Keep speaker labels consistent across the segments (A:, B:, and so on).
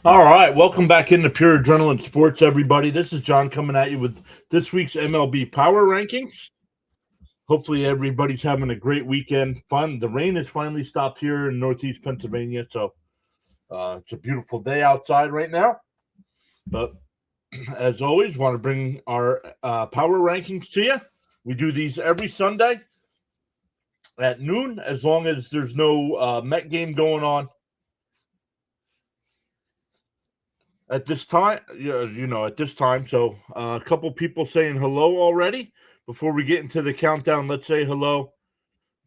A: All right, welcome back into Pure Adrenaline Sports, everybody. This is John coming at you with this week's MLB Power Rankings. Hopefully, everybody's having a great weekend. Fun. The rain has finally stopped here in Northeast Pennsylvania, so it's a beautiful day outside right now. But as always, want to bring our Power Rankings to you. We do these every Sunday at noon, as long as there's no Met game going on. At this time, at this time. So a couple people saying hello already. Before we get into the countdown, let's say hello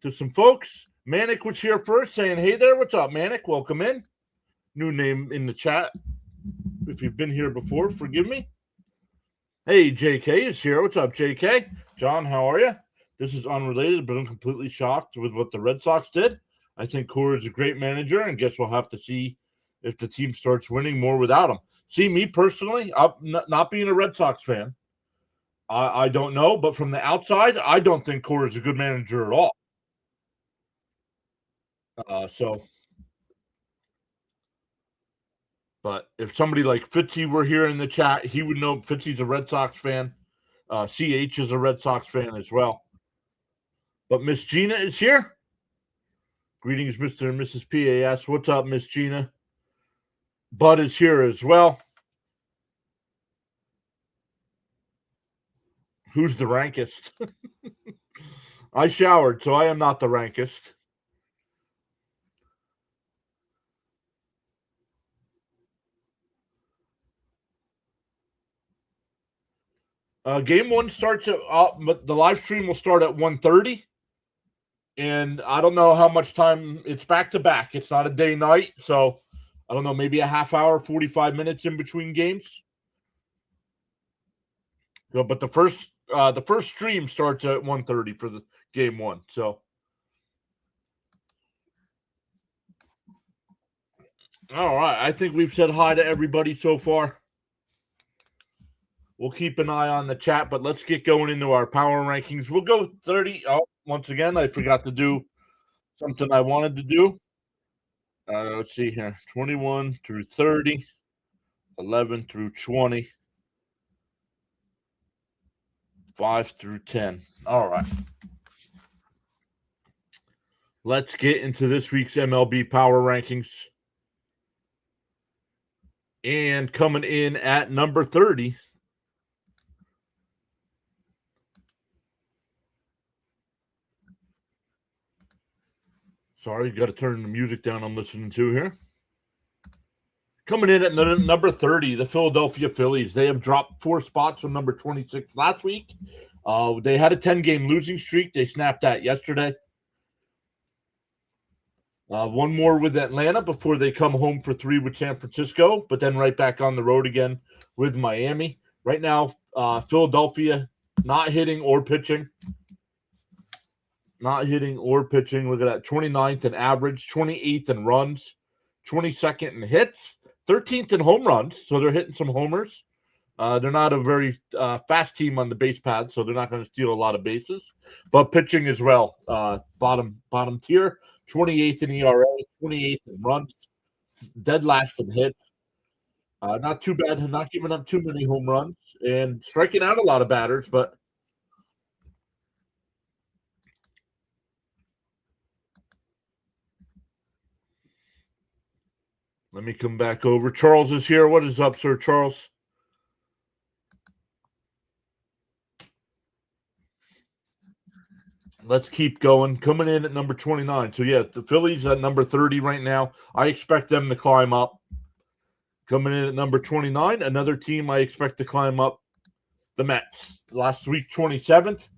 A: to some folks. Manic was here first saying, hey there, what's up, Manic? Welcome in. New name in the chat. If you've been here before, forgive me. Hey, JK is here. What's up, JK? John, how are you? This is unrelated, but I'm completely shocked with what the Red Sox did. I think Cora is a great manager, and guess we'll have to see if the team starts winning more without him. See, me personally, I'm not being a Red Sox fan, I don't know, but from the outside, I don't think Cora is a good manager at all. But if somebody like Fitzy were here in the chat, he would know Fitzy's a Red Sox fan. CH is a Red Sox fan as well. But Miss Gina is here. Greetings, Mr. and Mrs. PAS. What's up, Miss Gina? Bud is here as well. Who's the rankest? I showered, so I am not the rankest. Game one starts at the live stream will start at 1:30. And I don't know how much time it's back to back. It's not a day night, so I don't know, maybe a half hour, 45 minutes in between games. So, but the first stream starts at 1:30 for the game one. So, all right, I think we've said hi to everybody so far. We'll keep an eye on the chat, but let's get going into our power rankings. We'll go 30. Oh, once again, I forgot to do something I wanted to do. Let's see here. 21 through 30, 11 through 20, 5 through 10. All right. Let's get into this week's MLB Power Rankings. And coming in at number 30. Sorry, got to turn the music down I'm listening to here. Coming in at number 30, the Philadelphia Phillies. They have dropped 4 spots from number 26 last week. They had a 10-game losing streak. They snapped that yesterday. One more with Atlanta before they come home for 3 with San Francisco, but then right back on the road again with Miami. Right now, Philadelphia not hitting or pitching. Not hitting or pitching. Look at that. 29th in average, 28th in runs, 22nd in hits, 13th in home runs. So they're hitting some homers. They're not a very fast team on the base pad, so they're not going to steal a lot of bases. But pitching as well, bottom tier, 28th in ERA, 28th in runs, dead last in hits. Not too bad, not giving up too many home runs and striking out a lot of batters, but let me come back over. Charles is here. What is up, Sir Charles? Let's keep going. Coming in at number 29. So, yeah, the Phillies at number 30 right now. I expect them to climb up. Coming in at number 29, another team I expect to climb up, the Mets. Last week, 27th.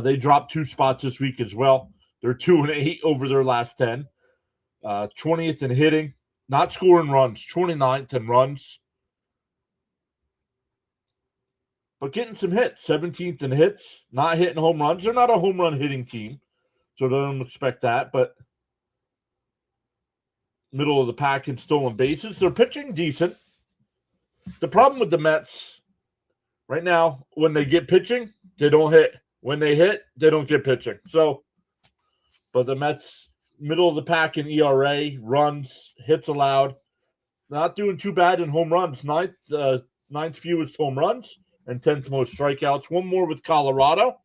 A: They dropped 2 spots this week as well. They're 2-8 over their last 10. 20th in hitting. Not scoring runs. 29th in runs. But getting some hits. 17th in hits. Not hitting home runs. They're not a home run hitting team, so don't expect that. But middle of the pack in stolen bases. They're pitching decent. The problem with the Mets right now, when they get pitching, they don't hit. When they hit, they don't get pitching. So, but the Mets, middle of the pack in ERA, runs, hits allowed. not doing too bad in home runs. Ninth fewest home runs and 10th most strikeouts. One more with Colorado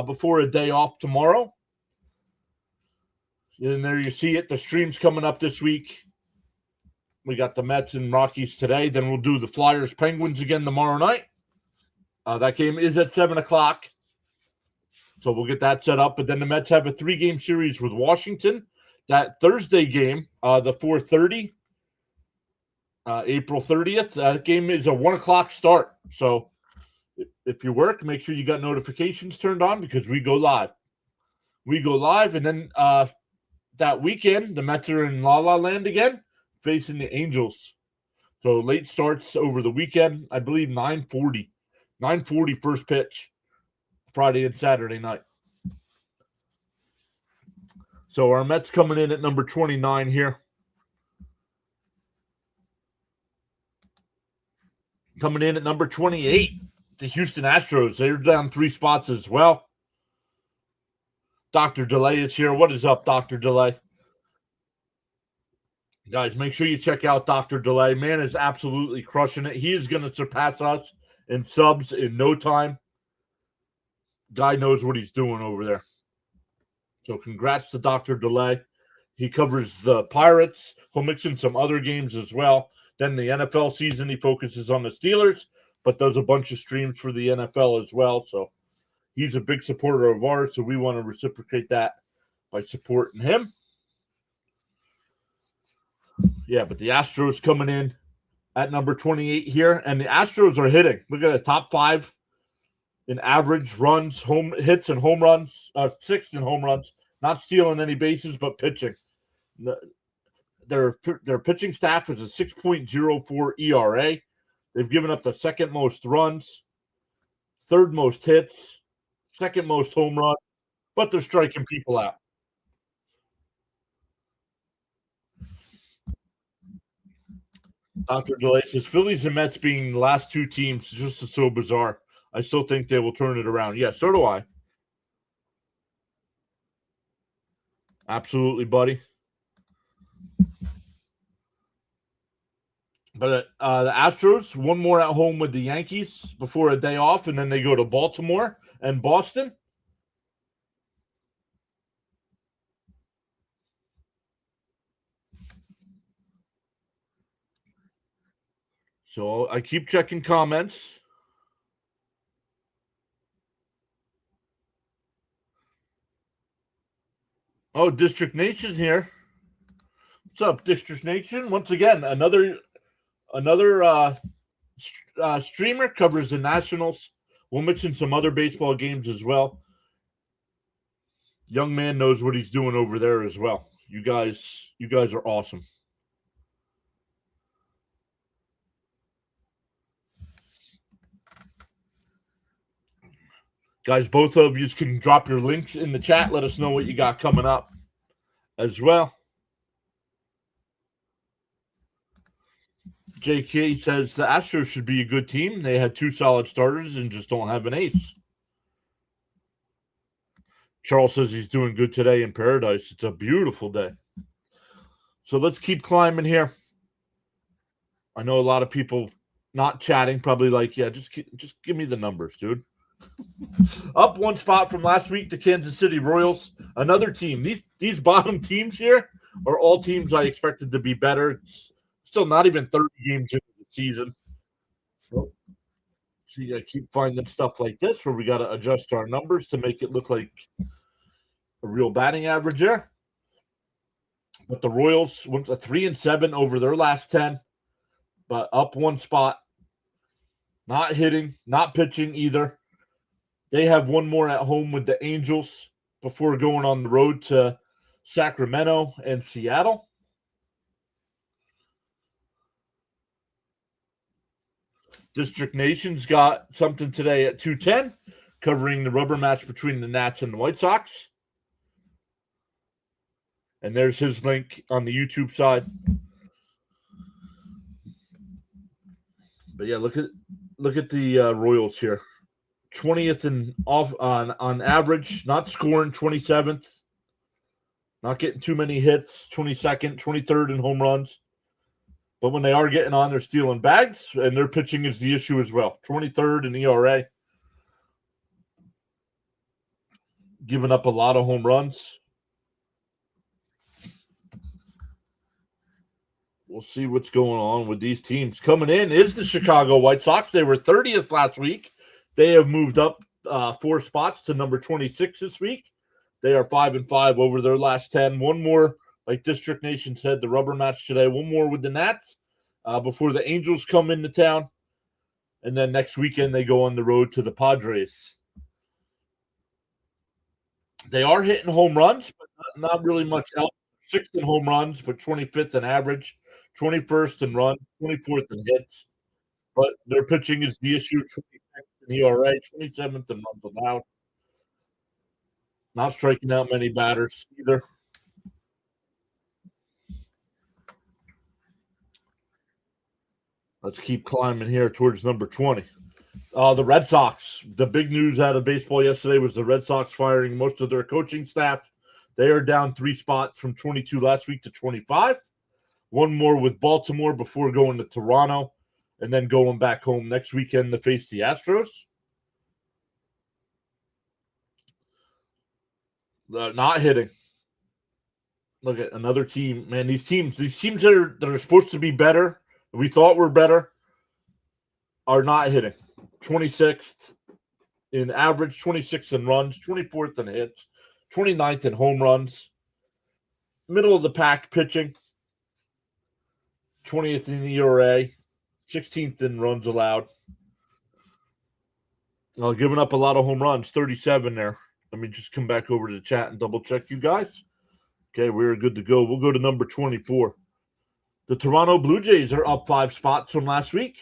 A: before a day off tomorrow. And there you see it. The stream's coming up this week. We got the Mets and Rockies today. Then we'll do the Flyers Penguins again tomorrow night. That game is at 7 o'clock. So we'll get that set up. But then the Mets have a 3-game series with Washington. That Thursday game, the 4:30, April 30th, that game is a 1 o'clock start. So if you work, make sure you got notifications turned on because we go live. And then that weekend, the Mets are in La La Land again, facing the Angels. So late starts over the weekend. I believe 9:40. 9:40 first pitch, Friday and Saturday night. So our Mets coming in at number 29 here. Coming in at number 28, the Houston Astros. They're down 3 spots as well. Dr. Delay is here. What is up, Dr. Delay? Guys, make sure you check out Dr. Delay. Man is absolutely crushing it. He is going to surpass us in subs in no time. Guy knows what he's doing over there. So congrats to Dr. Delay. He covers the Pirates. He'll mix in some other games as well. Then the NFL season, he focuses on the Steelers, but does a bunch of streams for the NFL as well. So he's a big supporter of ours, so we want to reciprocate that by supporting him. Yeah, but the Astros coming in at number 28 here, and the Astros are hitting. Look at the top 5 in average runs, home hits, and home runs. 6th in home runs. Not stealing any bases, but pitching. Their pitching staff is a 6.04 ERA. They've given up the 2nd most runs, 3rd most hits, 2nd most home runs, but they're striking people out. Dr. Delay says, Phillies and Mets being the last 2 teams is just so bizarre. I still think they will turn it around. Yeah, so do I. Absolutely, buddy. But the Astros, one more at home with the Yankees before a day off, and then they go to Baltimore and Boston. So I keep checking comments. Oh, District Nation here. What's up, District Nation? Once again, another streamer covers the Nationals. We'll mix in some other baseball games as well. Young man knows what he's doing over there as well. You guys are awesome. Guys, both of you can drop your links in the chat. Let us know what you got coming up as well. JK says the Astros should be a good team. They had 2 solid starters and just don't have an ace. Charles says he's doing good today in paradise. It's a beautiful day. So let's keep climbing here. I know a lot of people not chatting, probably like, yeah, just give me the numbers, dude. Up 1 spot from last week, the Kansas City Royals. Another team. These bottom teams here are all teams I expected to be better. Still not even 30 games into the season. So see, I keep finding stuff like this where we got to adjust our numbers to make it look like a real batting average there. But the Royals went a 3-7 over their last 10, but up 1 spot. Not hitting, not pitching either. They have 1 more at home with the Angels before going on the road to Sacramento and Seattle. District Nation's got something today at 2:10, covering the rubber match between the Nats and the White Sox. And there's his link on the YouTube side. But yeah, look at the Royals here. 20th and off on average, not scoring, 27th, not getting too many hits, 22nd, 23rd in home runs. But when they are getting on, they're stealing bags, and their pitching is the issue as well. 23rd in ERA, giving up a lot of home runs. We'll see what's going on with these teams. Coming in is the Chicago White Sox. They were 30th last week. They have moved up 4 spots to number 26 this week. They are 5-5 over their last 10. One more, like District Nation said, the rubber match today. One more with the Nats before the Angels come into town. And then next weekend they go on the road to the Padres. They are hitting home runs, but not really much else. 6th in home runs, but 25th in average, 21st in runs, 24th in hits. But their pitching is the issue. 26th in ERA, 27th in runs allowed. Not striking out many batters either. Let's keep climbing here towards number 20. The Red Sox. The big news out of baseball yesterday was the Red Sox firing most of their coaching staff. They are down 3 spots from 22 last week to 25. One more with Baltimore before going to Toronto, and then going back home next weekend to face the Astros. Not hitting. Look at another team. Man, these teams that are supposed to be better, we thought were better, are not hitting. 26th in average, 26th in runs, 24th in hits, 29th in home runs. Middle of the pack pitching. 20th in ERA, 16th in runs allowed. Giving up a lot of home runs, 37 there. Let me just come back over to the chat and double check you guys. Okay, we're good to go. We'll go to number 24. The Toronto Blue Jays are up 5 spots from last week.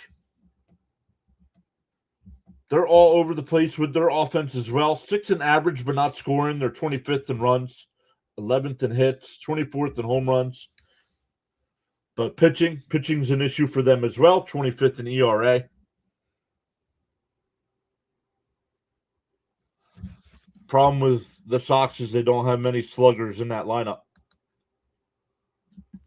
A: They're all over the place with their offense as well. 6th in average, but not scoring. They're 25th in runs, 11th in hits, 24th in home runs. But pitching's an issue for them as well. 25th in ERA. Problem with the Sox is they don't have many sluggers in that lineup.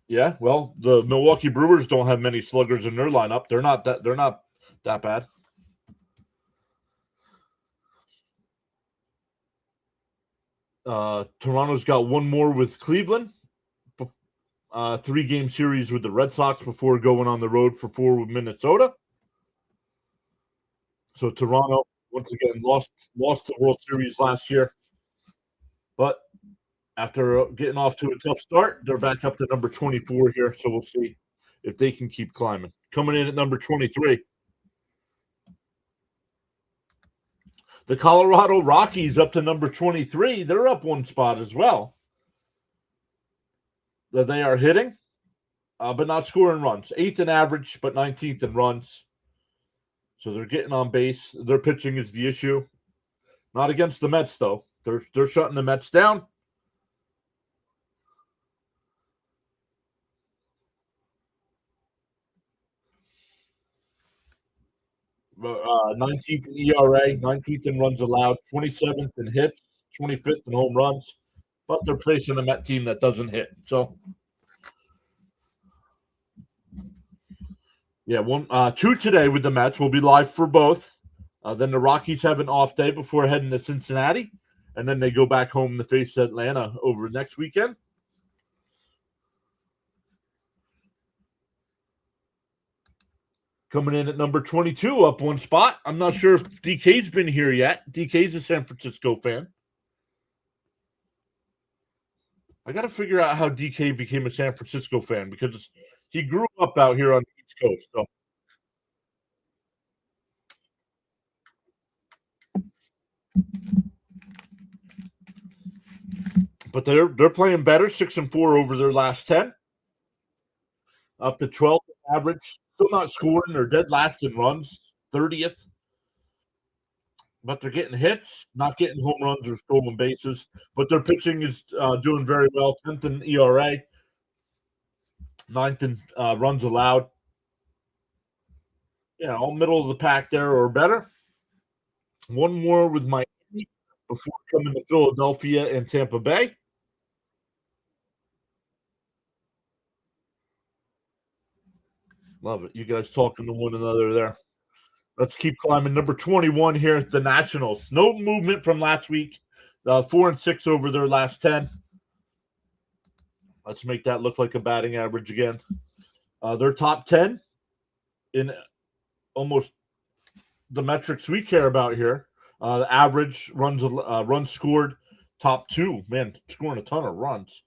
A: Yeah, well, the Milwaukee Brewers don't have many sluggers in their lineup. They're not that bad. Toronto's got one more with Cleveland. 3-game series with the Red Sox before going on the road for 4 with Minnesota. So Toronto, once again, lost the World Series last year. But after getting off to a tough start, they're back up to number 24 here. So we'll see if they can keep climbing. Coming in at number 23. The Colorado Rockies up to number 23. They're up 1 spot as well. They are hitting, but not scoring runs. 8th in average, but 19th in runs. So they're getting on base. Their pitching is the issue. Not against the Mets, though. They're shutting the Mets down. But 19th in ERA, 19th in runs allowed, 27th in hits, 25th in home runs. But they're facing a Met team that doesn't hit. So, yeah, 2 today with the Mets. We'll be live for both. Then the Rockies have an off day before heading to Cincinnati. And then they go back home to face Atlanta over next weekend. Coming in at number 22, up 1 spot. I'm not sure if DK's been here yet. DK's a San Francisco fan. I got to figure out how DK became a San Francisco fan because he grew up out here on the East Coast. So. But they're playing better, 6-4 over their last 10. Up to 12th average. Still not scoring. They're dead last in runs, 30th. But they're getting hits, not getting home runs or stolen bases. But their pitching is doing very well. 10th in ERA, 9th in runs allowed. Yeah, all middle of the pack there or better. One more with Miami before coming to Philadelphia and Tampa Bay. Love it. You guys talking to one another there. Let's keep climbing. Number 21 here, the Nationals. No movement from last week. 4-6 over their last 10. Let's make that look like a batting average again. They're top 10 in almost the metrics we care about here. The average runs scored, top 2. Man, scoring a ton of runs.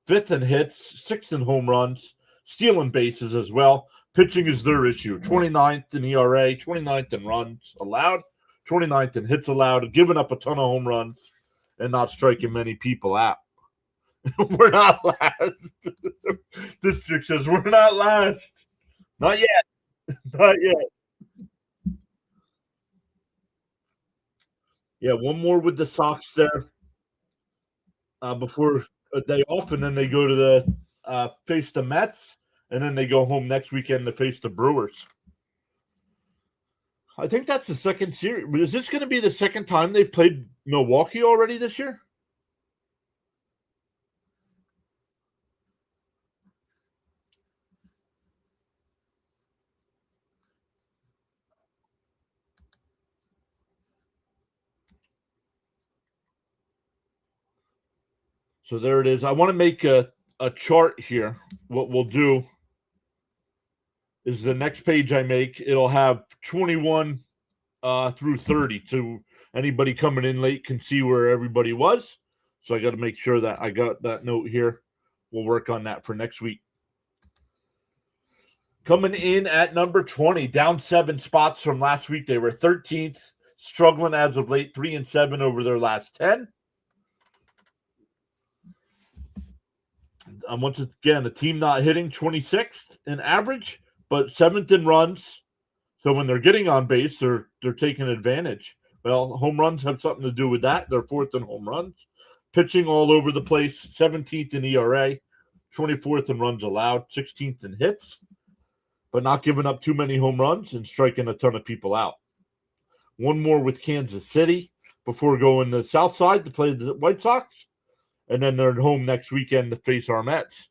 A: 5th in hits, 6th in home runs, stealing bases as well. Pitching is their issue. 29th in ERA, 29th in runs allowed, 29th in hits allowed, giving up a ton of home runs and not striking many people out. We're not last. District says we're not last. Not yet. Not yet. Yeah, one more with the Sox there before a day off, and then they go to the face the Mets, and then they go home next weekend to face the Brewers. I think that's the second series. Is this going to be the second time they've played Milwaukee already this year? So there it is. I want to make a chart here. What we'll do is the next page I make, it'll have 21 through 30. So anybody coming in late can see where everybody was. So I got to make sure that I got that note here. We'll work on that for next week. Coming in at number 20, down 7 spots from last week. They were 13th, struggling as of late, 3-7 over their last 10. Once again, a team not hitting, 26th in average, but 7th in runs. So when they're getting on base, they're taking advantage. Well, home runs have something to do with that. They're 4th in home runs. Pitching all over the place, 17th in ERA, 24th in runs allowed, 16th in hits, but not giving up too many home runs and striking a ton of people out. One more with Kansas City before going to the South Side to play the White Sox. And then they're at home next weekend to face our Mets.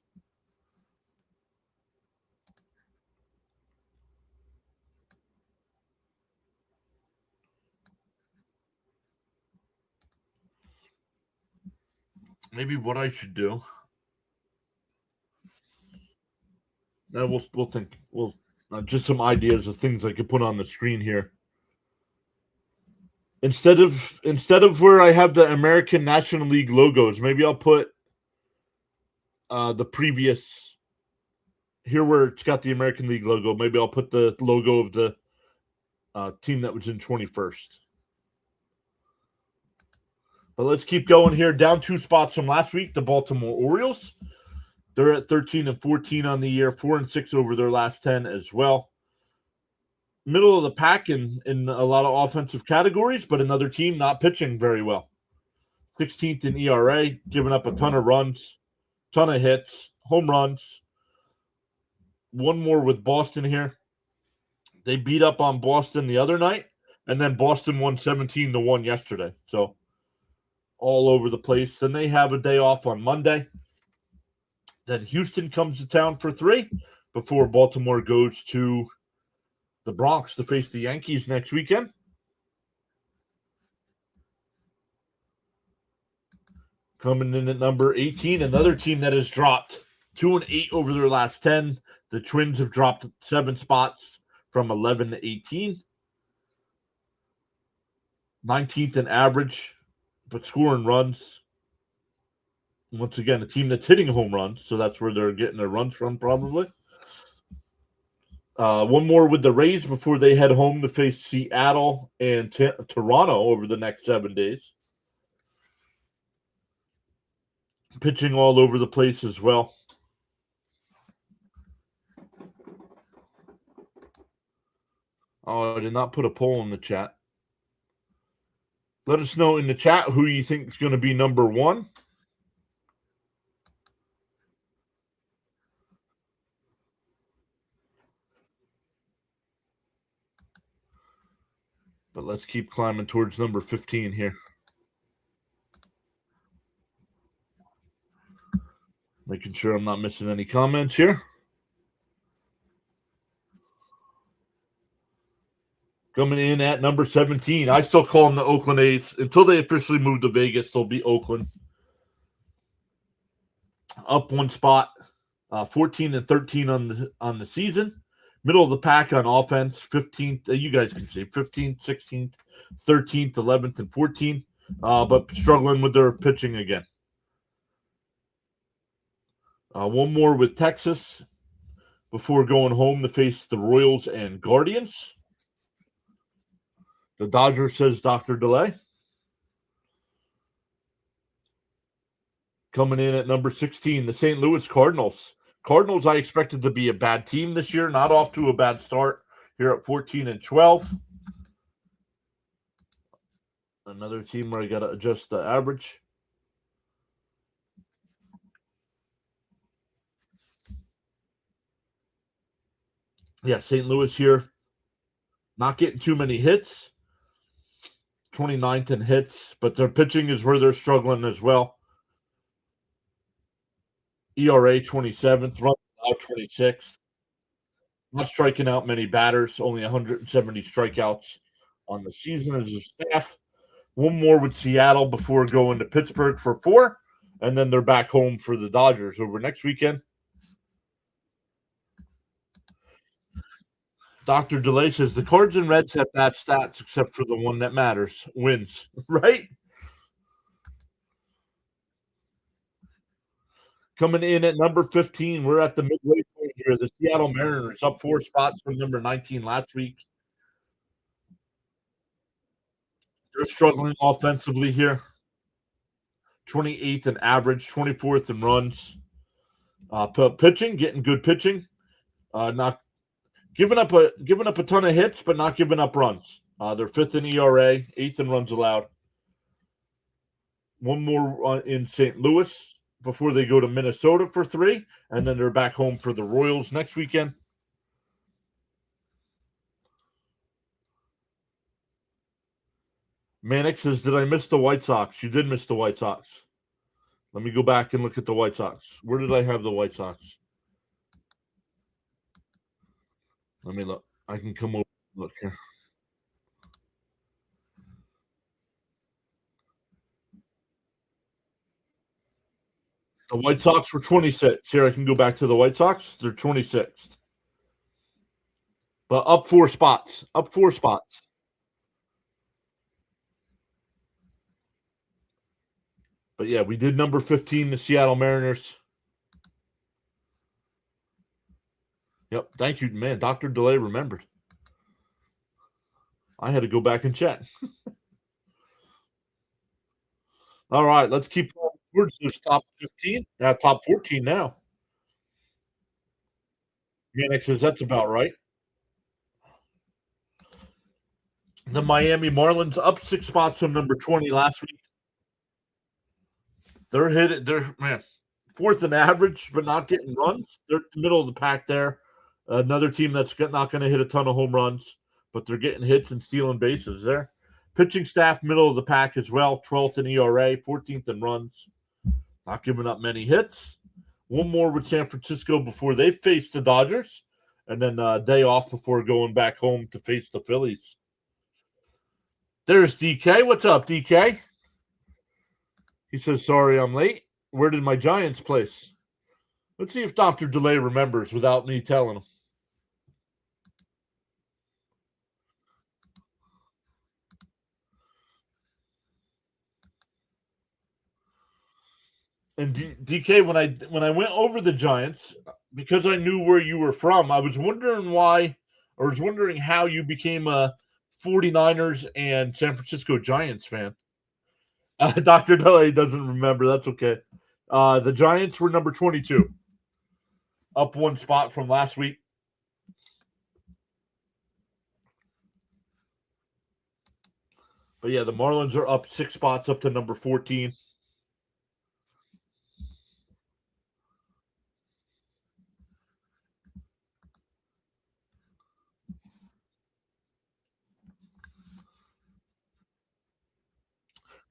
A: Maybe what I should do. We'll think. We'll just some ideas of things I could put on the screen here. Instead of where I have the American National League logos, maybe I'll put the previous here where it's got the American League logo. Maybe I'll put the logo of the team that was in 21st. But let's keep going here. Down 2 spots from last week, the Baltimore Orioles. They're at 13-14 on the year, 4-6 over their last 10 as well. Middle of the pack in a lot of offensive categories, but another team not pitching very well. 16th in ERA, giving up a ton of runs, ton of hits, home runs. One more with Boston here. They beat up on Boston the other night, and then Boston won 17-1 yesterday. So all over the place. Then they have a day off on Monday. Then Houston comes to town for 3 before Baltimore goes to the Bronx to face the Yankees next weekend. Coming in at number 18, another team that has dropped 2-8 over their last 10. The Twins have dropped 7 spots from 11 to 18. 19th in average, but scoring runs. Once again, a team that's hitting home runs, so that's where they're getting their runs from probably. One more with the Rays before they head home to face Seattle and Toronto over the next 7 days. Pitching all over the place as well. Oh, I did not put a poll in the chat. Let us know in the chat who you think is going to be number 1. But let's keep climbing towards number 15 here. Making sure I'm not missing any comments here. Coming in at number 17. I still call them the Oakland A's. Until they officially move to Vegas, they'll be Oakland. Up one spot, 14-13 on the season. Middle of the pack on offense, 15th. You guys can see 15th, 16th, 13th, 11th, and 14th. But struggling with their pitching again. One more with Texas before going home to face the Royals and Guardians. The Dodgers, says Dr. Delay. Coming in at number 16, the St. Louis Cardinals. Cardinals, I expected to be a bad team this year, not off to a bad start here at 14-12. Another team where I got to adjust the average. Yeah, St. Louis here, not getting too many hits. 29th in hits, but their pitching is where they're struggling as well. ERA 27th, run out 26th. Not striking out many batters, only 170 strikeouts on the season as a staff. One more with Seattle before going to Pittsburgh for 4, and then they're back home for the Dodgers over next weekend. Dr. Delay says the Cards and Reds have bad stats except for the one that matters, wins, right? Coming in at number 15, we're at the midway point here. The Seattle Mariners up 4 spots from number 19 last week. They're struggling offensively here. 28th in average, 24th in runs. Pitching, getting good pitching. Not giving up a ton of hits, but not giving up runs. They're 5th in ERA, 8th in runs allowed. One more in St. Louis before they go to Minnesota for 3, and then they're back home for the Royals next weekend. Manic says, did I miss the White Sox? You did miss the White Sox. Let me go back and look at the White Sox. Where did I have the White Sox? Let me look. I can come over and look here. The White Sox were 26. Here, I can go back to the White Sox. They're 26th. But up 4 spots. Up 4 spots. But yeah, we did number 15, the Seattle Mariners. Yep. Thank you, man. Dr. Delay remembered. I had to go back and check. All right, let's keep going towards this top 15. Top 14 now. Yannick says that's about right. The Miami Marlins up 6 spots from number 20 last week. They're 4th in average, but not getting runs. They're in the middle of the pack there. Another team that's not going to hit a ton of home runs, but they're getting hits and stealing bases there. Pitching staff, middle of the pack as well. 12th in ERA, 14th in runs. Not giving up many hits. One more with San Francisco before they face the Dodgers, and then a day off before going back home to face the Phillies. There's DK. What's up, DK? He says, sorry I'm late. Where did my Giants place? Let's see if Dr. Delay remembers without me telling him. And DK, when I went over the Giants, because I knew where you were from, I was wondering how you became a 49ers and San Francisco Giants fan. Dr. Delay doesn't remember. That's okay. The Giants were number 22. Up 1 spot from last week. But yeah, the Marlins are up 6 spots up to number 14.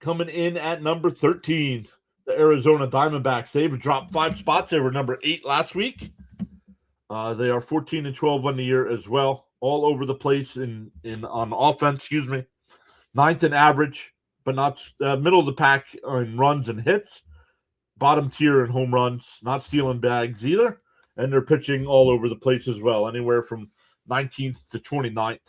A: Coming in at number 13, the Arizona Diamondbacks. They've dropped 5 spots. They were number 8 last week. They are 14-12 on the year as well. all over the place in on offense. Excuse me, ninth in average, but not middle of the pack in runs and hits. Bottom tier in home runs, not stealing bags either, and they're pitching all over the place as well, anywhere from 19th to 29th.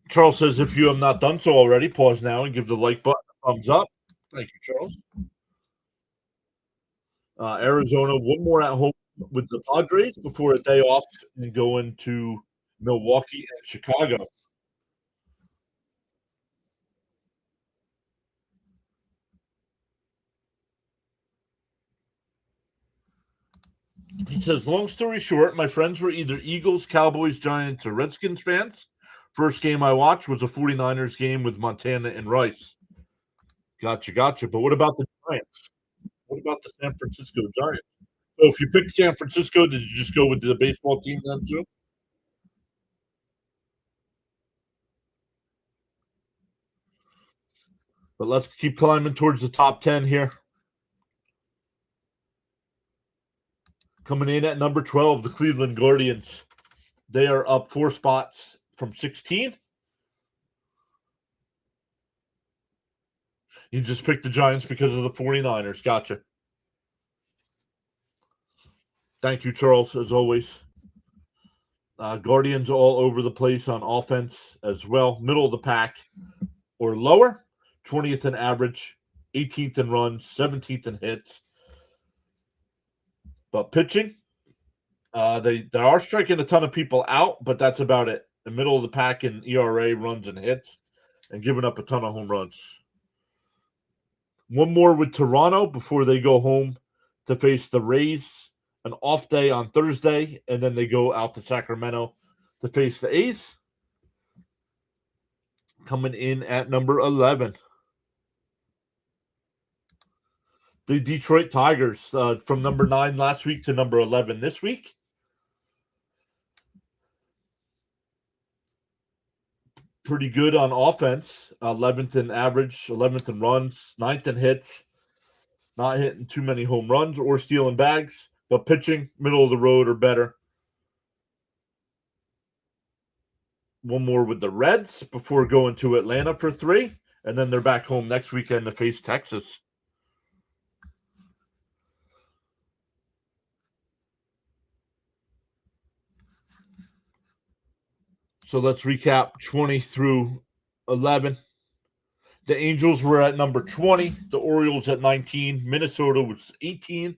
A: Charles says, if you have not done so already, pause now and give the like button a thumbs up. Thank you, Charles. Arizona, one more at home with the Padres before a day off and go into Milwaukee and Chicago. He says, long story short, my friends were either Eagles, Cowboys, Giants, or Redskins fans. First game I watched was a 49ers game with Montana and Rice. Gotcha. But what about the Giants? What about the San Francisco Giants? So if you picked San Francisco, did you just go with the baseball team then too? But let's keep climbing towards the top 10 here. Coming in at number 12, the Cleveland Guardians. They are up 4 spots from 16. You just picked the Giants because of the 49ers. Gotcha. Thank you, Charles, as always. Guardians all over the place on offense as well. Middle of the pack or lower. 20th in average, 18th in runs, 17th in hits. But pitching, they are striking a ton of people out, but that's about it. The middle of the pack in ERA, runs, and hits, and giving up a ton of home runs. One more with Toronto before they go home to face the Rays. An off day on Thursday, and then they go out to Sacramento to face the A's. Coming in at number 11. The Detroit Tigers from number 9 last week to number 11 this week. Pretty good on offense. 11th in average, 11th in runs, 9th in hits. Not hitting too many home runs or stealing bags, but pitching, middle of the road or better. One more with the Reds before going to Atlanta for 3, and then they're back home next weekend to face Texas. So let's recap 20 through 11. The Angels were at number 20, the Orioles at 19, Minnesota was 18,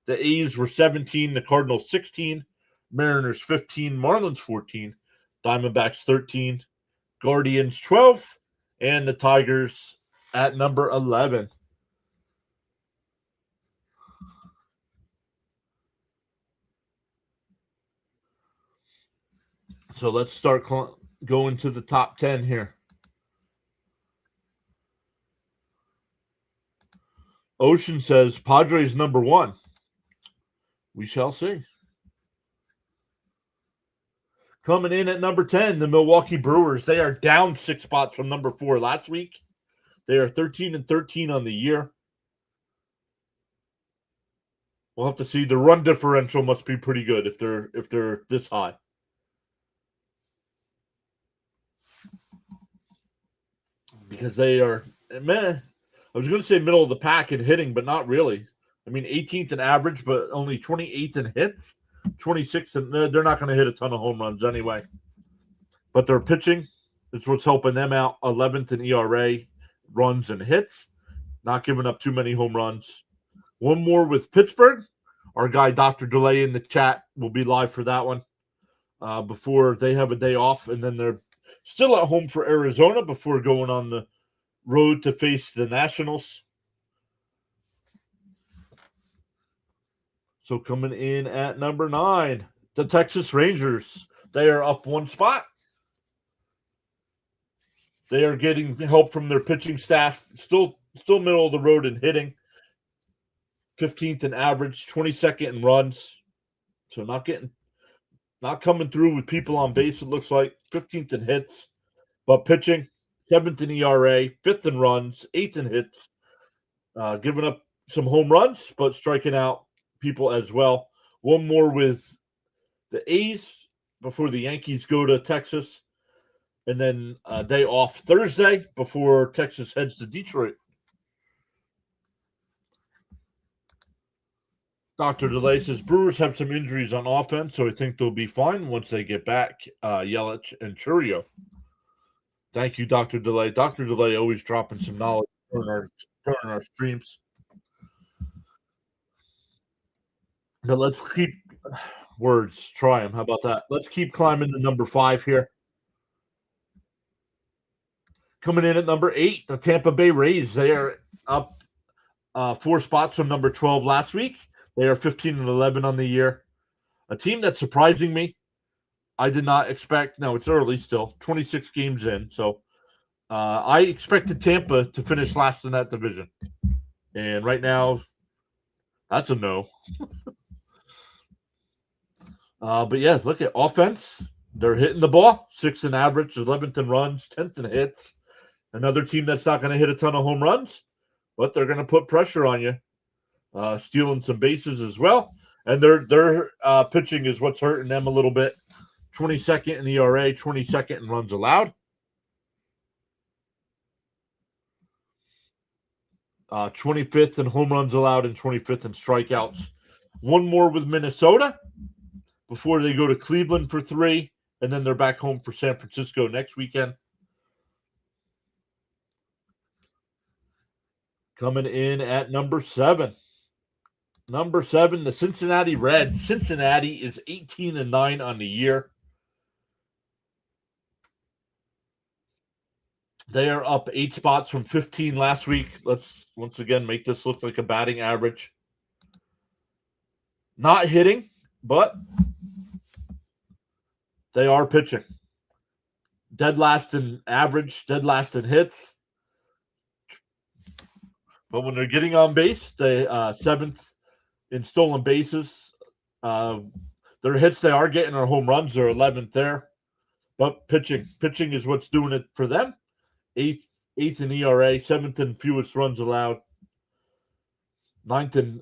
A: the A's were 17, the Cardinals 16, Mariners 15, Marlins 14, Diamondbacks 13, Guardians 12, and the Tigers at number 11. So let's start going to the top 10 here. Ocean says Padres number 1. We shall see. Coming in at number 10, the Milwaukee Brewers. They are down 6 spots from number 4 last week. They are 13-13 on the year. We'll have to see. The run differential must be pretty good if they're this high. Because they are, man, I was going to say middle of the pack in hitting, but not really. I mean, 18th in average, but only 28th in hits, 26th, and they're not going to hit a ton of home runs anyway. But their pitching is what's helping them out. 11th in ERA, runs and hits, not giving up too many home runs. One more with Pittsburgh. Our guy, Dr. Delay, in the chat will be live for that one before they have a day off, and then they're still at home for Arizona before going on the road to face the Nationals. So coming in at number 9, the Texas Rangers. They are up 1 spot. They are getting help from their pitching staff. Still middle of the road in hitting. 15th in average, 22nd in runs. So not coming through with people on base, it looks like. 15th in hits. But pitching, 7th in ERA, 5th in runs, 8th in hits. Giving up some home runs, but striking out people as well. One more with the A's before the Yankees go to Texas, and then a day off Thursday before Texas heads to Detroit. Dr. DeLay says Brewers have some injuries on offense, so I think they'll be fine once they get back. Yelich and Churio. Thank you, Dr. DeLay. Dr. DeLay always dropping some knowledge during our streams. But let's keep words. Try them. How about that? Let's keep climbing to number 5 here. Coming in at number 8, the Tampa Bay Rays. They are up 4 spots from number 12 last week. They are 15-11 on the year. A team that's surprising me. I did not expect. No, it's early still. 26 games in. So I expected Tampa to finish last in that division. And right now, that's a no. But yeah, look at offense. They're hitting the ball. 6th in average, 11th in runs, 10th in hits. Another team that's not going to hit a ton of home runs, but they're going to put pressure on you. Stealing some bases as well. And their pitching is what's hurting them a little bit. 22nd in ERA, 22nd in runs allowed. 25th in home runs allowed and 25th in strikeouts. One more with Minnesota before they go to Cleveland for 3, and then they're back home for San Francisco next weekend. Coming in at number 7. Number 7, the Cincinnati Reds. Cincinnati is 18-9 on the year. They are up 8 spots from 15 last week. Let's once again make this look like a batting average. Not hitting, but they are pitching. Dead last in average, dead last in hits. But when they're getting on base, they 7th in stolen bases. Their hits they are getting are home runs. They're 11th there. But pitching is what's doing it for them. 8th in ERA, 7th in fewest runs allowed, 9th in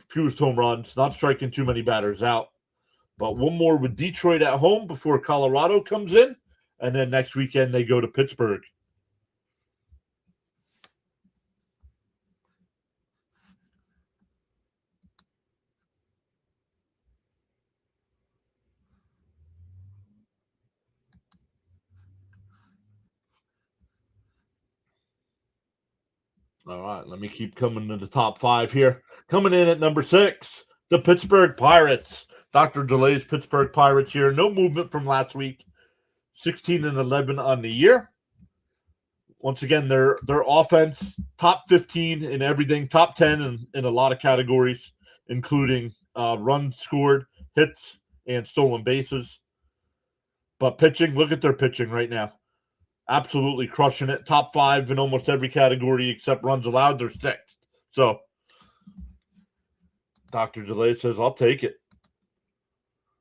A: fewest home runs. Not striking too many batters out. But one more with Detroit at home before Colorado comes in. And then next weekend they go to Pittsburgh. All right, let me keep coming to the top 5 here. Coming in at number 6, the Pittsburgh Pirates. Dr. DeLay's Pittsburgh Pirates here. No movement from last week. 16-11 on the year. Once again, their offense, top 15 in everything, top 10 in a lot of categories, including runs scored, hits, and stolen bases. But pitching, look at their pitching right now. Absolutely crushing it. Top 5 in almost every category except runs allowed. They're 6th. So, Dr. DeLay says, I'll take it.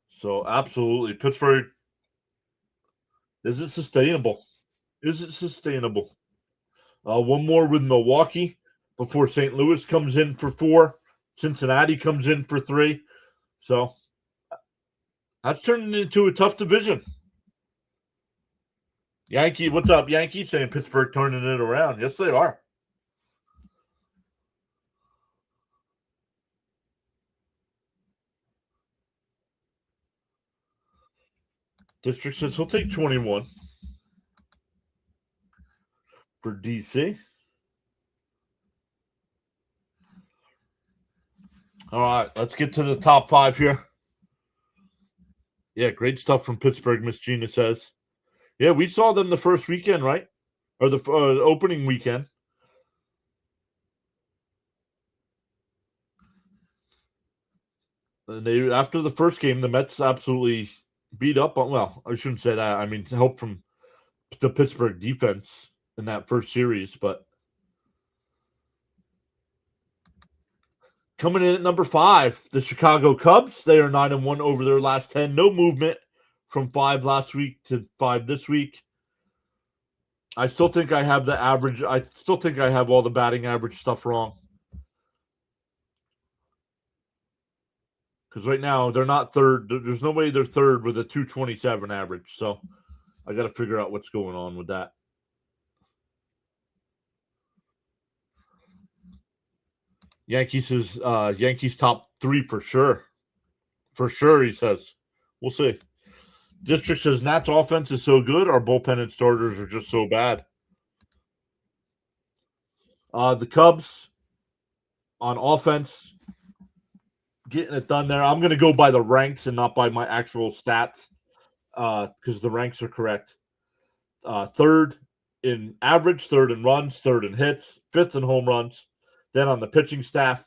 A: So, absolutely. Pittsburgh, is it sustainable? Is it sustainable? One more with Milwaukee before St. Louis comes in for 4. Cincinnati comes in for 3. So, that's turning into a tough division. Yankee, what's up, Yankee? Saying Pittsburgh turning it around. Yes, they are. District says he'll take 21 for DC. All right, let's get to the top 5 here. Yeah, great stuff from Pittsburgh, Miss Gina says. Yeah, we saw them the first weekend, right? Or the opening weekend. And they after the first game, the Mets absolutely beat up on. Well, I shouldn't say that. I mean, help from the Pittsburgh defense in that first series, but coming in at number 5, the Chicago Cubs. They are 9-1 over their last 10. No movement from 5 last week to 5 this week. I still think I have the average. I still think I have all the batting average stuff wrong. because right now they're not third. There's no way they're third with a 227 average. So I got to figure out what's going on with that. Yankees is Yankees top 3 for sure. For sure, he says. We'll see. District says Nats offense is so good, our bullpen and starters are just so bad. The Cubs on offense getting it done there. I'm going to go by the ranks and not by my actual stats because the ranks are correct. Third in average, third in runs, third in hits, fifth in home runs. Then on the pitching staff,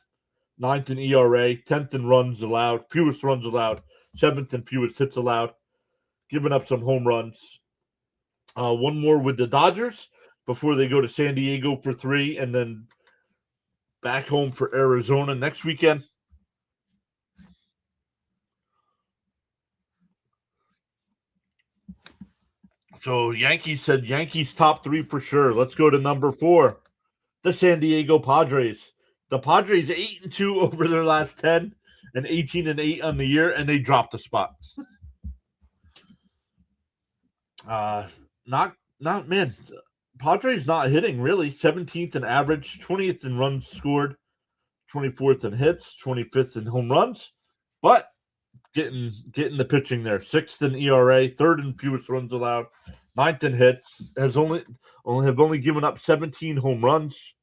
A: ninth in ERA, 10th in runs allowed, fewest runs allowed, seventh and fewest hits allowed, giving up some home runs. One more with the Dodgers before they go to San Diego for 3 and then back home for Arizona next weekend. So Yankees said Yankees top 3 for sure. Let's go to number 4, the San Diego Padres. The Padres 8-2 over their last 10 and 18-8 on the year, and they dropped a spot. Not man. Padres not hitting really. 17th in average, 20th in runs scored, 24th in hits, 25th in home runs, but getting the pitching there. 6th in ERA, third in fewest runs allowed, 9th in hits. Has only given up 17 home runs.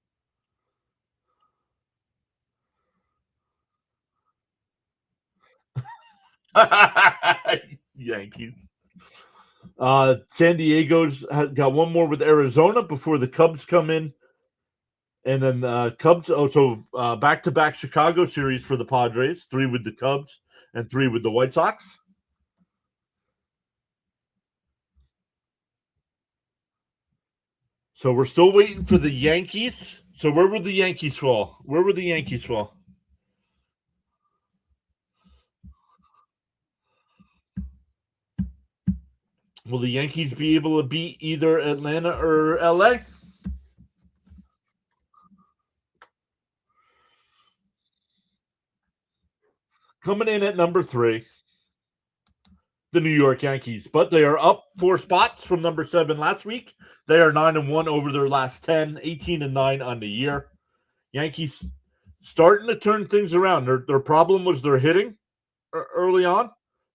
A: Yankees. San Diego's got one more with Arizona before the Cubs come in. And then Cubs, back-to-back Chicago series for the Padres, 3 with the Cubs and 3 with the White Sox. So we're still waiting for the Yankees. So where would the Yankees fall? Where would the Yankees fall? Will the Yankees be able to beat either Atlanta or LA? Coming in at number 3, the New York Yankees, but they are up 4 spots from number 7 last week. They are 9-1 over their last 10, 18-9 on the year. Yankees starting to turn things around. Their problem was their hitting early on,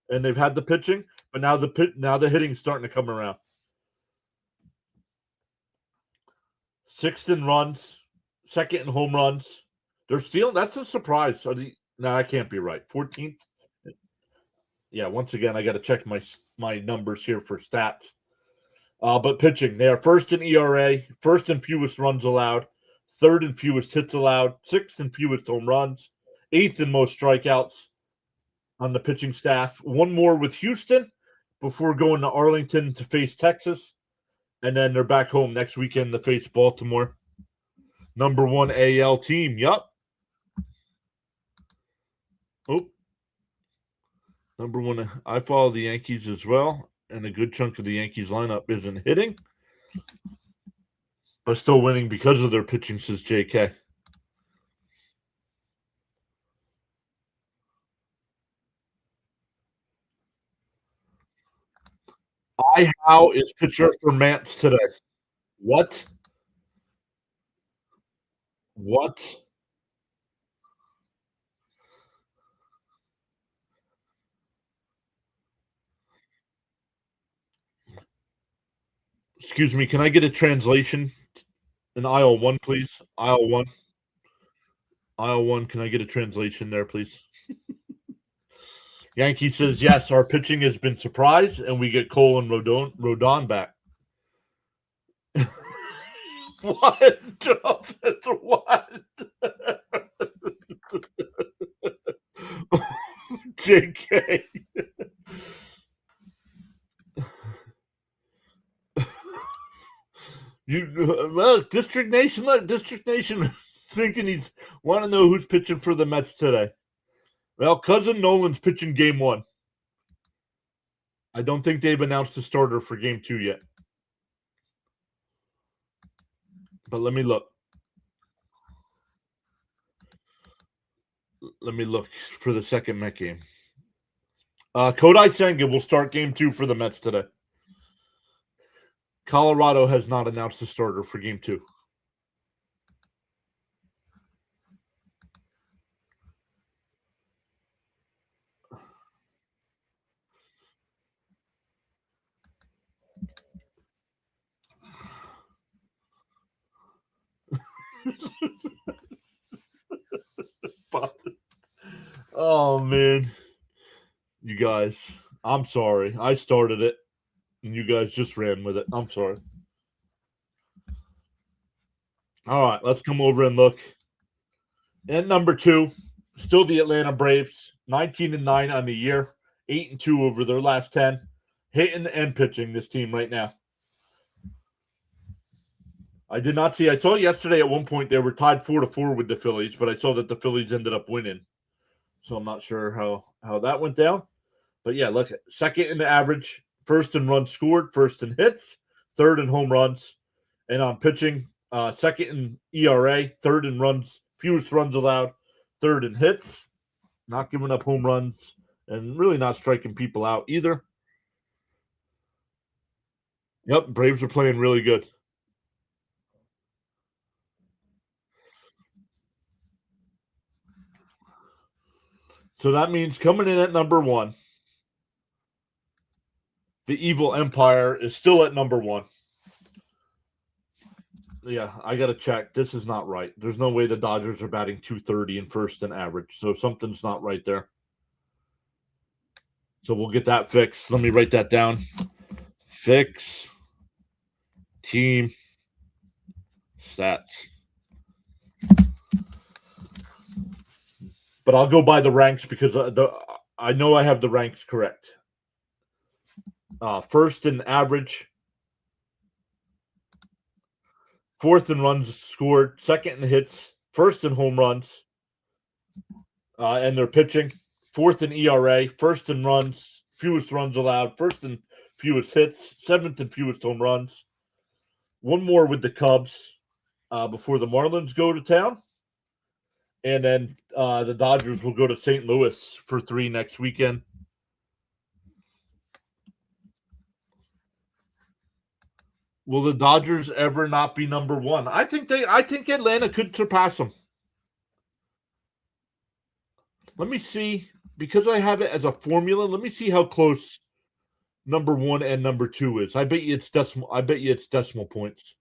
A: and they've had the pitching, but now the hitting's starting to come around. 6th in runs, 2nd in home runs. They're stealing. That's a surprise. No, I can't be right. 14th. Yeah, once again, I got to check my numbers here for stats. But pitching, they are first in ERA, first in fewest runs allowed, third in fewest hits allowed, 6th in fewest home runs, 8th in most strikeouts on the pitching staff. One more with Houston before going to Arlington to face Texas. And then they're back home next weekend to face Baltimore. Number 1 AL team. Yup. Oh. Number 1. I follow the Yankees as well. And a good chunk of the Yankees lineup isn't hitting. But still winning because of their pitching, says JK. How is pitcher for Mance today? What? What? Excuse me, can I get a translation in aisle 1, please? Aisle 1. Aisle 1, can I get a translation there, please? Yankee says, yes, our pitching has been surprised, and we get Cole and Rodon back. What? What? JK. District Nation thinking he's want to know who's pitching for the Mets today. Well, cousin Nolan's pitching game 1. I don't think they've announced the starter for game 2 yet. But let me look. Let me look for the second Met game. Kodai Senga will start game 2 for the Mets today. Colorado has not announced a starter for game 2. Oh, man. You guys, I'm sorry. I started it, and you guys just ran with it. I'm sorry. All right, let's come over and look. At number 2, still the Atlanta Braves, 19-9 on the year, 8-2 over their last 10. Hitting and pitching this team right now. I did not see. I saw yesterday at one point they were tied 4-4 with the Phillies, but I saw that the Phillies ended up winning. So I'm not sure how that went down. But yeah, look, second in the average, first in runs scored, first in hits, third in home runs, and on pitching, second in ERA, third in runs, fewest runs allowed, third in hits, not giving up home runs, and really not striking people out either. Yep, Braves are playing really good. So that means coming in at number 1, the evil empire is still at number 1. Yeah, I got to check. This is not right. There's no way the Dodgers are batting 230 in first and average. So something's not right there. So we'll get that fixed. Let me write that down. Fix team stats. But I'll go by the ranks because I know I have the ranks correct. First in average, fourth in runs scored, second in hits, first in home runs, and they're pitching. Fourth in ERA, first in runs, fewest runs allowed, first in fewest hits, seventh in fewest home runs. One more with the Cubs before the Marlins go to town. And then the Dodgers will go to St. Louis for 3 next weekend. Will the Dodgers ever not be number 1? I think Atlanta could surpass them. Let me see, because I have it as a formula. Let me see how close number 1 and number 2 is. I bet you it's decimal. I bet you it's decimal points.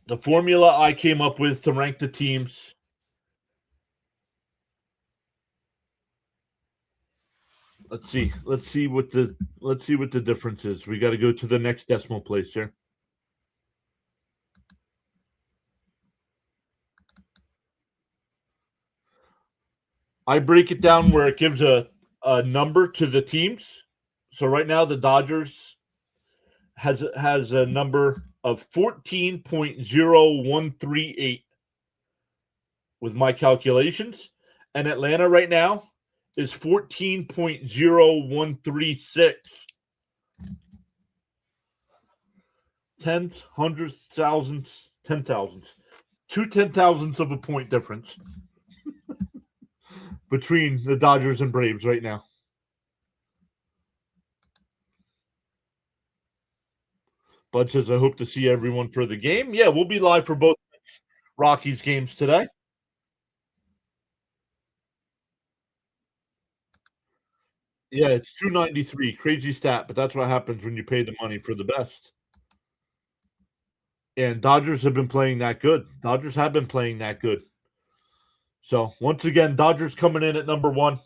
A: The formula I came up with to rank the teams. Let's see what the difference is. We got to go to the next decimal place here. I break it down where it gives a number to the teams. So right now the Dodgers has a number of 14.0138 with my calculations, and Atlanta right now is 14.0136. Tenths, hundredths, thousandths, 10,000ths. 2 10,000ths of a point difference between the Dodgers and Braves right now. Bud says, I hope to see everyone for the game. Yeah, we'll be live for both Rockies games today. Yeah, it's 293. Crazy stat, but that's what happens when you pay the money for the best. And Dodgers have been playing that good. Dodgers have been playing that good. So once again, Dodgers coming in at number 1.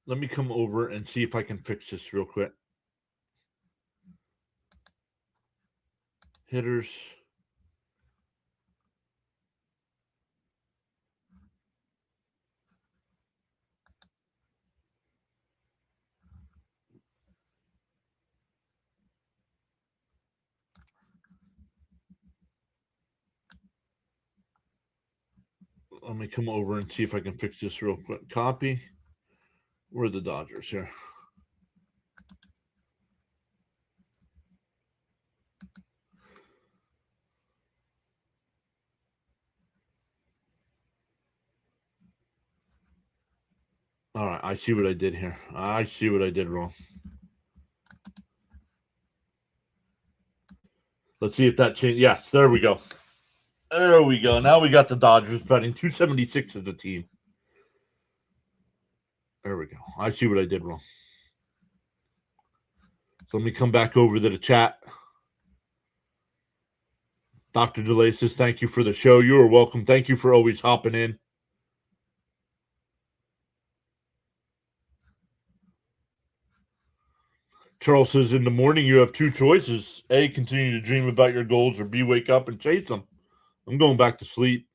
A: Let me come over and see if I can fix this real quick. Hitters. Let me come over and see if I can fix this real quick. Copy. Where are the Dodgers here? All right, I see what I did here. I see what I did wrong. Let's see if that changed. Yes, there we go. There we go. Now we got the Dodgers betting 276 as a team. There we go. I see what I did wrong. So let me come back over to the chat. Dr. DeLay says, thank you for the show. You are welcome. Thank you for always hopping in. Charles says, in the morning, you have two choices. A, continue to dream about your goals, or B, wake up and chase them. I'm going back to sleep.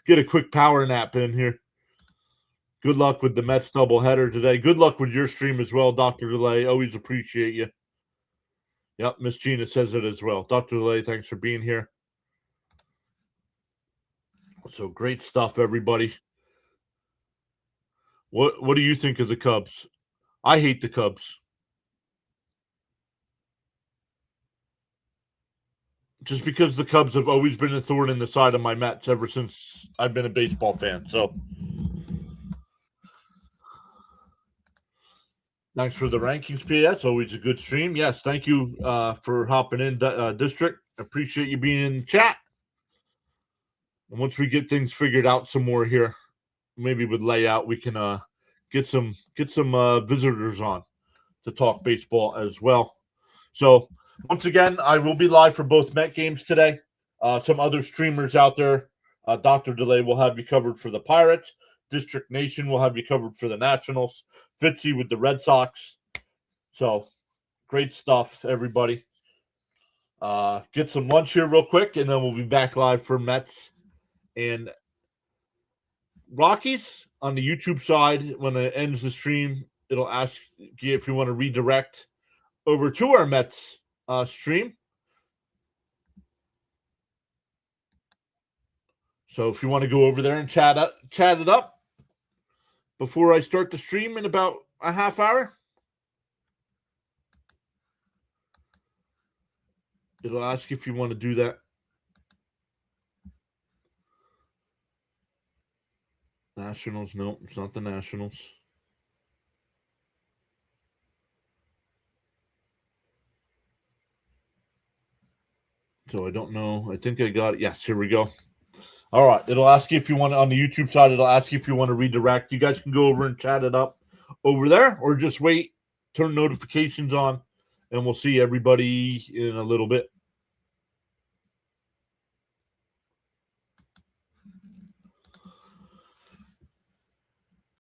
A: Get a quick power nap in here. Good luck with the Mets doubleheader today. Good luck with your stream as well, Dr. DeLay. Always appreciate you. Yep, Miss Gina says it as well. Dr. DeLay, thanks for being here. So great stuff, everybody. What do you think of the Cubs? I hate the Cubs. Just because the Cubs have always been a thorn in the side of my Mets ever since I've been a baseball fan. So thanks for the rankings, PS. Always a good stream. Yes, thank you for hopping in, District. Appreciate you being in the chat. And once we get things figured out some more here, maybe with layout, we can get some visitors on to talk baseball as well. So once again, I will be live for both Met games today. Some other streamers out there. Dr. DeLay will have you covered for the Pirates. District Nation will have you covered for the Nationals. Fitzy with the Red Sox. So great stuff, everybody. Get some lunch here real quick, and then we'll be back live for Mets and Rockies on the YouTube side. When it ends the stream, it'll ask you if you want to redirect over to our Mets stream. So if you want to go over there and chat it up before I start the stream in about a half hour, it'll ask if you want to do that. Nationals, no, it's not the Nationals. So I don't know. I think I got it. Yes, here we go. All right. It'll ask you if you want to, on the YouTube side, it'll ask you if you want to redirect. You guys can go over and chat it up over there, or just wait, turn notifications on, and we'll see everybody in a little bit.